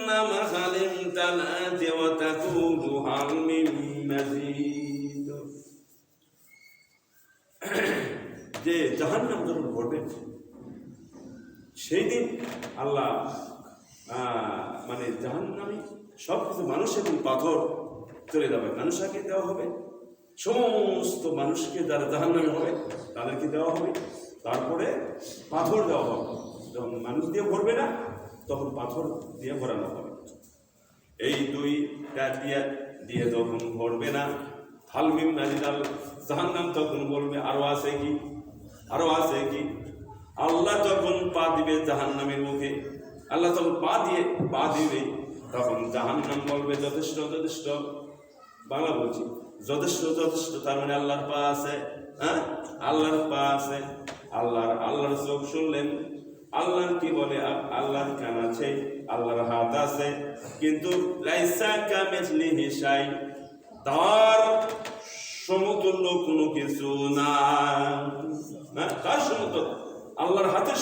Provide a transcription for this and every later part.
جهنم هل امتلأت وتقول هل من مزيد যে জাহান্নাম যখন ভরবে সেই দিন আল্লাহ মানে জাহান্নামী সব কিছু মানুষ এবং পাথর চলে যাবে, মানুষকে দেওয়া হবে, সমস্ত মানুষকে যারা জাহান্নামী হবে তাদেরকে দেওয়া হবে, তারপরে পাথর দেওয়া হবে। যখন মানুষ দিয়ে ভরবে না তখন পাথর দিয়ে ভরানো হবে। এই দুইটা দিয়ে যখন ভরবে না হালমিম নাজিদাল জাহান্নাম তখন বলবে আরো আছে কি, আরো আছে কি। আল্লাহ যখন পা দিবে জাহান্নামের মুখে, আল্লাহ যখন পা দিবে তখন জাহান্নাম বলবে যথেষ্ট যথেষ্ট, বাংলা বলছি যথেষ্ট যথেষ্ট, তার মানে আল্লাহর পা আছে, হ্যাঁ আল্লাহর পা আছে, আল্লাহর চোখ শুনলেন, আল্লাহর কি বলে আল্লাহর কান আছে, আল্লাহর হাত আছে, কিন্তু লাইসা কামিসলিহি শাই, তার সমতুল্য কোনো কিছু না, তার সমতুল্য আল্লাহর হাতের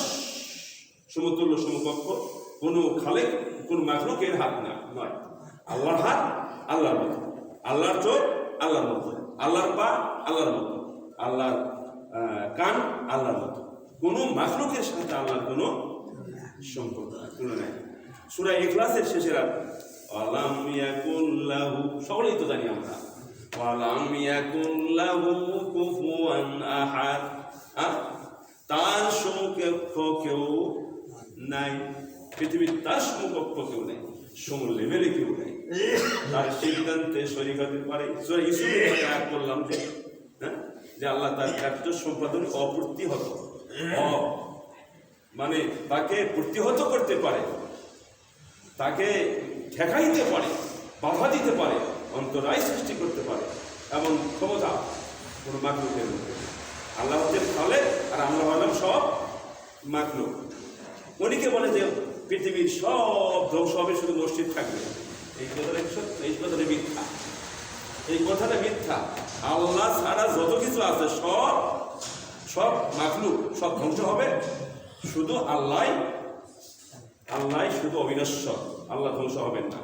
সমতুল্য সমকক্ষ কোনো খালেক কোন মাখলুকের হাত না নয়। আল্লাহর হাত আল্লাহর মতো, আল্লাহর চোখ আল্লাহর মতো, আল্লাহর পা আল্লাহর মতো, আল্লাহর কান আল্লাহর মতো, কোনো মাখলুকের সাথে আল্লাহর কোনো সম্পর্ক নাই। সূরা ইখলাসের শেষের আলাম ইয়াকুল লাহু, সকলেই তো জানি আমরা, আলাম ইয়াকুল লাহু কুফুয়ান আহাদ, তার সমকক্ষ কেউ নাই, পৃথিবীর তার সমকক্ষ কেউ নেই, সম লেভেলে কেউ নেই, তার সিদ্ধান্তে শরীক হতে পারে। সূরা ইউসুফে আয়াত বললাম যে আল্লাহ তার কার্য সম্পাদনে অপ্রতিহত, মানে তাকে প্রতিহত করতে পারে, তাকে ঠেকাইতে পারে, বাধা দিতে পারে, অন্তরায় সৃষ্টি করতে পারে, এমন ক্ষমতা কোনো মাখলুকের মধ্যে। আল্লাহ হচ্ছে খালেক আর আমরা হলাম সব মাখলুক। অনেকে বলে যে পৃথিবীর সব ধ্বংস হবে, শুধু মসজিদ থাকবে, এই কথাটা মিথ্যা, এই কথাটা মিথ্যা। আল্লাহ ছাড়া যত কিছু আছে সব মাখলুক, সব ধ্বংস হবে, শুধু আল্লাহ শুধু অবিনশ্বর, আল্লাহ ধ্বংস হবেন না।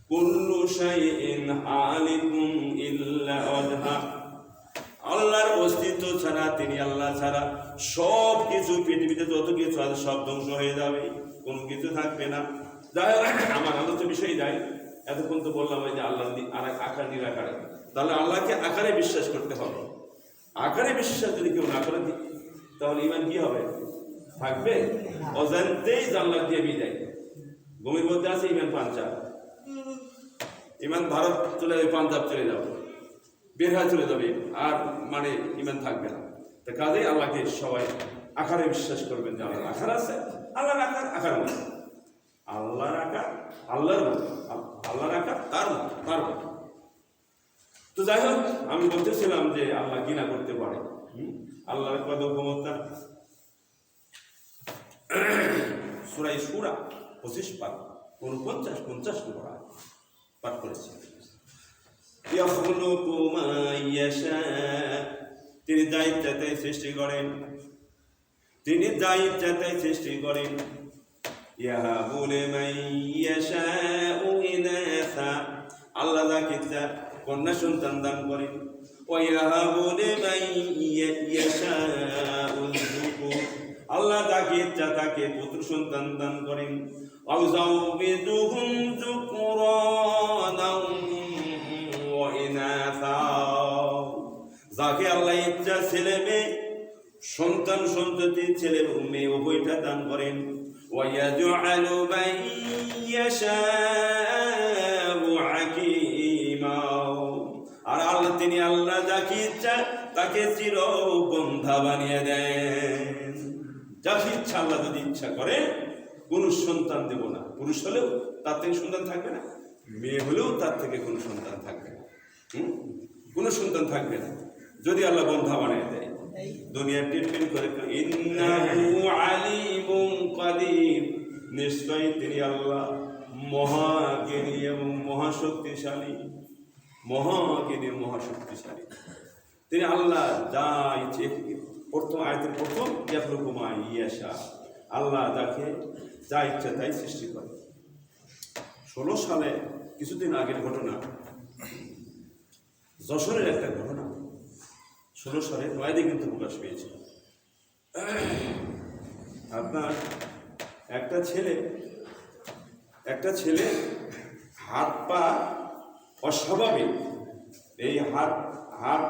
কুল্লু শাইইন হালিকুন ইল্লা ওয়াজহা, আল্লাহর অস্তিত্ব ছাড়া, তিনি আল্লাহ ছাড়া সব কিছু, পৃথিবীতে যত কিছু আছে সব ধ্বংস হয়ে যাবে, কোনো কিছু থাকবে না। যাই হোক, আমার আলোচ্য বিষয় যাই, এতক্ষণ তো বললাম যে আল্লাহ আকার নিরাকারে, তাহলে আল্লাহকে আকারে বিশ্বাস করতে হবে। আকারে বিশ্বাস যদি কেউ না করে তাহলে ইমান কি হবে, থাকবে? অজান্তেই জানলা দিয়ে বিদায়। ঘুমের মধ্যে আছে ইমান পাঞ্জাব, ইমান ভারত চলে যাবে, পাঞ্জাব চলে যাবে, বের হয়ে চলে যাবে, আর মানে ইমান থাকবে না। তো কাজেই আল্লাহকে সবাই আকারে বিশ্বাস করবেন যে আল্লাহর আকার আছে, আল্লাহর আকার আকার মতো, আল্লাহর আকার আল্লাহর মতো, আল্লাহর আকার তার মতো। তো যাই হোক, আমি বলতেছিলাম যে আল্লাহ ঘৃণা করতে পারে, আল্লাহর কত ক্ষমতা। সূরা শূরা 25 পাঠ, 49 নম্বর পাঠ করেছি। ইয়াখলুকু মা ইয়াশা, তিনি যা ইচ্ছা তাই সৃষ্টি করেন, তিনি যা ইচ্ছা তাই সৃষ্টি করেন। ইয়াহাবু লিমান ইয়াশাউ ইনাসা, আল্লাহ যাকে ইচ্ছা কন্যা সন্তান দান করেন। ওয়া ইয়াহাবু লিমান ইয়াশাউ যুকুর, আল্লাহ যাকে ইচ্ছা তাকে পুত্র সন্তান দান করেন। আও যাওবিজুহুম যুকরানাও ওয়া ইনাসা, যাকে আল্লাহ ইচ্ছা ছেলে মেয়ে সন্তান সন্ততি, ছেলে মেয়ে উভয়টা দান করেন। ওয়া ইয়াজআলু মান ইয়াশাউ হাকীমা, আর আল্লাহ তিনি আল্লাহ যাকে ইচ্ছা তাকে চিরবন্ধা বানিয়ে দেন। যাকে ইচ্ছা আল্লাহ যদি ইচ্ছা করে কোনো সন্তান দেব না, পুরুষ হলেও তার থেকে সন্তান থাকবে না, মেয়ে হলেও তার থেকে কোনো সন্তান থাকবে না, কোনো সন্তান থাকবে না যদি আল্লাহ বন্ধা বানিয়ে দেয়। দুনিয়ার ট্রিটমেন্ট করে, ইন্নাহু আলিমুন কাদির, নিশ্চয়ই তিনি আল্লাহ মহাজ্ঞানী এবং মহাশক্তিশালী, মহাজ্ঞানী মহাশক্তিশালী। তিনি আল্লাহ যা ইচ্ছে, প্রথম আয়াতের প্রথম ইয়াখলুকু মা ইয়াশা, আল্লাহ যাকে যা ইচ্ছা তাই সৃষ্টি করে। 16 সালে কিছুদিন আগের ঘটনা, যশোরের একটা ঘটনা। 16 সালে 9 কিন্তু প্রকাশ পেয়েছে। আপনার একটা ছেলে হাত পা অস্বাভাবিক, এই হাত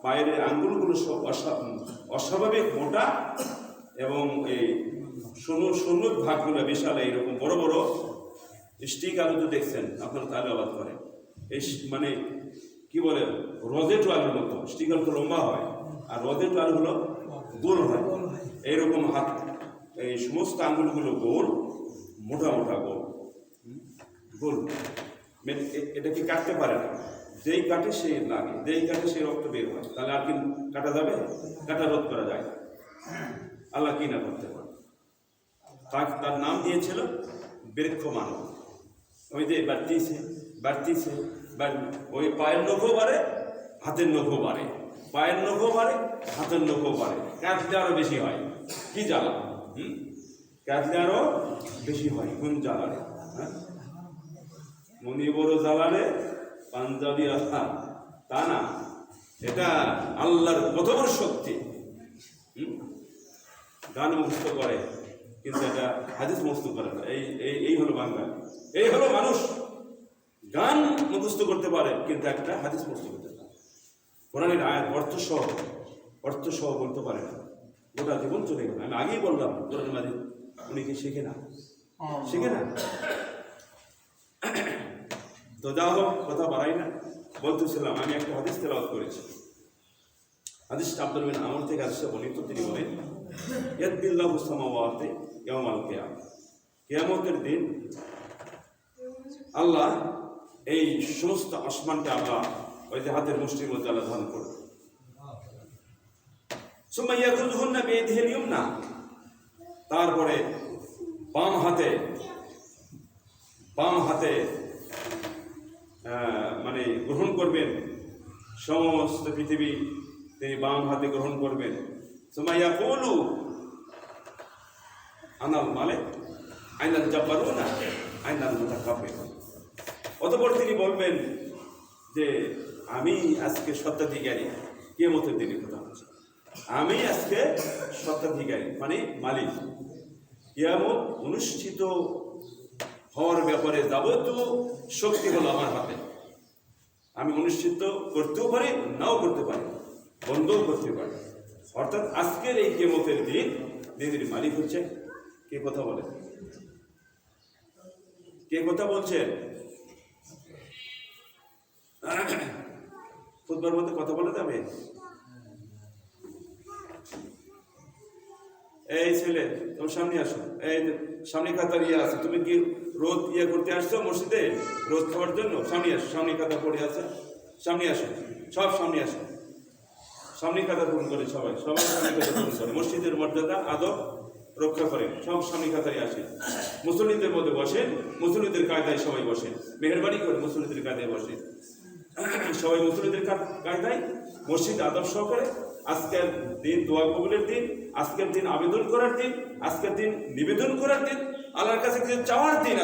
পায়ের আঙ্গুলগুলো সব অস্বাভাবিক মোটা, এবং এই সনুর ভাগগুলো বিশাল, এইরকম বড় বড় স্টিক আলু তো দেখছেন আপনারা, তাহলে অবাক করে। এই মানে কি বলে, রোজেটো আলুর মতো। স্টিক আলু তো লম্বা হয়, আর রোজেটো আলুগুলো গোল হয়। এইরকম হাত, এই সমস্ত আঙ্গুলগুলো গোল, মোটা মোটা গোল। এটা কি কাটতে পারে না, যেই কাটে সে লাগে, যেই কাটে সে রক্ত বের হয়। তাহলে আর কি কাটা যাবে? কাটা রোধ করা যায়? আল্লাহ কি না করতে পারে। তার নাম দিয়েছিল বৃক্ষ মানব। ওই যে বাড়তিছে, ওই পায়ের নখও বাড়ে, হাতের নখও বাড়ে, পায়ের নখও বাড়ে, হাতের নখও বাড়ে। কাটলে আরো বেশি হয়। কি জ্বালা! কাটলে আরো বেশি হয়। কোন জ্বালা রে? মনি বড় জ্বালা রে, পাঞ্জাবি আস্থা, তা না। এটা আল্লাহর কত বড় শক্তি। গান মুখস্থ করে, কিন্তু এটা হাদিস মুখস্থ করে না। এই হলো বাংলা, এই হলো মানুষ। গান মুখস্থ করতে পারে, কিন্তু একটা হাদিস মুখস্থ করতে পারে। কোরআনের আয়াত অর্থ সহ বলতে পারে না। গোটা জীবন চলে গেল। আমি আগেই বললাম, কোরআন মাজিদ উনি কি শেখে না? তো যা হোক, কথা বাড়াই না। বলতেছিলাম, আমি একটা হাদিস তেলাওয়াত করেছি। হাদিসটা আব্দুল বিন আমর থেকে হাদিসটা বর্ণিত। তিনি বলেন, ইয়াদবিল্লাহু সামাওয়াতি ইয়াওমাল কিয়ামah, কিয়ামতের দিন আল্লাহ এই সমস্ত আসমানকে আল্লাহ ওই যে হাতের মুষ্টির মধ্যে আল্লাহ ধারণ করবে। সুম্মা ইয়াখুযুহুন্না বিয়াদিহিল ইউমনা, তারপরে বাম হাতে মানে গ্রহণ করবেন সমস্ত পৃথিবী, তিনি বাম হাতে গ্রহণ করবেন। সুম্মা ইয়াকুলু আনাল মালিক আইনাল জাব্বারুনা আইনাল মুতাকাব্বিরুন, অতঃপর তিনি বলবেন যে আমি আজকে স্বত্বাধিকারী। কিয়ামতের দিনের কথা হচ্ছে, আমি আজকে স্বত্বাধিকারী, মানে মালিক। কিয়ামত অনুষ্ঠিত হওয়ার ব্যাপারে যাবতীয় শক্তি হলো আমার হাতে। আমি অনুষ্ঠিত করতেও পারি, নাও করতে পারি, বন্ধও করতে পারি। অর্থাৎ আজকের এই কিয়ামতের দিনের মালিক হচ্ছে কে? কথা বলে, কে কথা বলছে? খুতবার মধ্যে কথা বলে যাবে? এই ছেলে, তোমার সামনে আসো। এই সামনে কাতার আছে, তুমি কি রোদ করতে আসছো মসজিদে, রোদ খাওয়ার জন্য? সামনে আসো, সামনে কাতার পড়ে আছে, সামনে আসো, সব সামনে আসো। সামনে কাতার পূরণ করে সবাই সামনে কাতার পূরণ করে, মসজিদের মর্যাদা আদব রক্ষা করেন, সব সামনে কাতারে আসে। মুসল্লিদের মধ্যে বসেন, মুসল্লিদের কায়দায় সবাই বসেন, মেহেরবানি করে মুসল্লিদের কায়দায় বসে সবাই, মুসল্লিদের কায়দায় মসজিদ আদব সহকারে। আজকের দিন দোয়া কবুলের দিন, আজকের দিন আবেদন করার দিন, আজকের দিন নিবেদন করার দিন, আল্লাহর কাছে কিছু চাওয়ার দিন।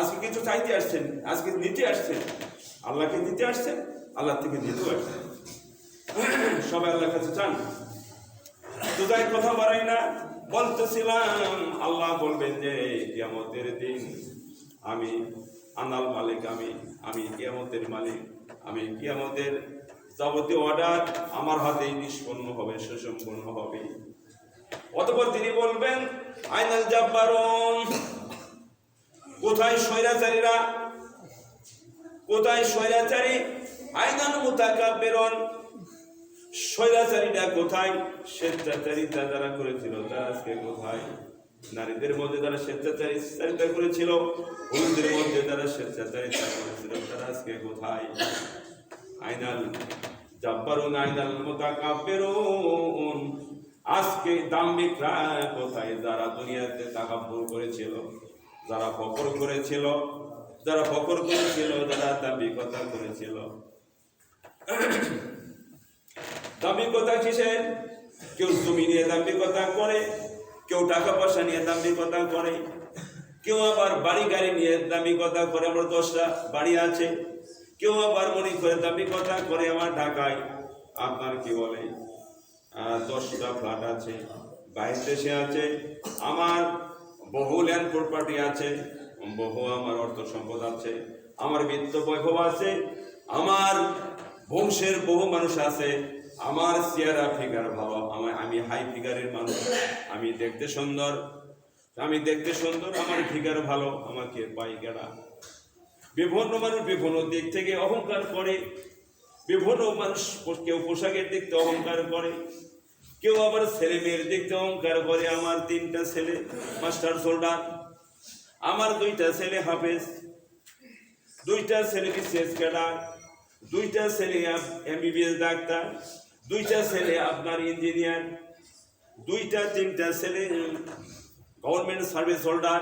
আজকে কিছু চাইতে আসছেন, আজকে নিতে আসছেন, আল্লাহকে দিতে আসছেন, আল্লাহ থেকে নিতেও আসছেন। সবাই আল্লাহর কাছে চান। তো যাই কথা বাড়াই না, বলতেছিলাম আল্লাহ বলবেন যে কিয়ামতের দিন আমি আনাল মালিক, আমি কিয়ামতের মালিক, আমি কিয়ামতের যাবতীয় অর্ডার আমার হাতেই নিষ্পন্ন হবে, সুসম্পন্ন হবে। অতঃপর তিনি বলবেন, আইনাল জাব্বারুন, কোথায় স্বৈরাচারীরা, কোথায় স্বৈরাচারী? আইনাল মুতাকাব্বিরুন, স্বৈরাচারীরা কোথায়? স্বেচ্ছাচারিতা যারা করেছিল তারা আজকে কোথায়? নারীদের মধ্যে যারা স্বেচ্ছাচারিতা করেছিল, পুরুষদের মধ্যে যারা স্বেচ্ছাচারিতা করেছিল তারা আজকে কোথায়? আইনাল জাব্বারুন আইনাল মুতাকাব্বিরুন, আজকে দাম্ভিকরা কোথায়? যারা দুনিয়াতে তাকাব্বুর করেছিল, যারা ফখর করেছিল, যারা দাম্ভিকতা করেছিল। দাম্ভিকতা কিসের? কেউ জমি নিয়ে দাম্ভিকতা করে, কেউ টাকা পয়সা নিয়ে দাম্ভিকতা করে, কেউ আবার বাড়ি গাড়ি নিয়ে দামি কথা করে আমার 10টা বাড়ি আছে, কেউ আবার মনে করে দামি কথা করে আমার ঢাকায় আপনার কি বলে 10টা ফ্ল্যাট আছে, বাইরে দেশে আছে, আমার বহু ল্যান্ড প্রপার্টি আছে, বহু আমার অর্থ সম্পদ আছে, আমার বিত্ত বৈভব আছে, আমার বংশের বহু মানুষ আছে, আমার চেহারা ফিগার ভালো, আমি হাই ফিগারের মানুষ, আমি দেখতে সুন্দর, আমার ফিগার ভালো, আমাকে পাইকারা। বিভিন্ন মানুষ বিভিন্ন দিক থেকে অহংকার করে, বিভিন্ন মানুষ কেউ পোশাকের দিক থেকে অহংকার করে, কেউ আবার ছেলে মেয়ের দিক থেকে অহংকার করে। আমার 3টা ছেলে মাস্টার সোল্ডার, আমার 2টা ছেলে হাফেজ, 2টা ছেলে বিসিএস ক্যাডার, 2টা ছেলে এমবিবিএস ডাক্তার, 2টা ছেলে আপনার ইঞ্জিনিয়ার, 2টা 3টা ছেলে গভর্নমেন্ট সার্ভিস হোল্ডার।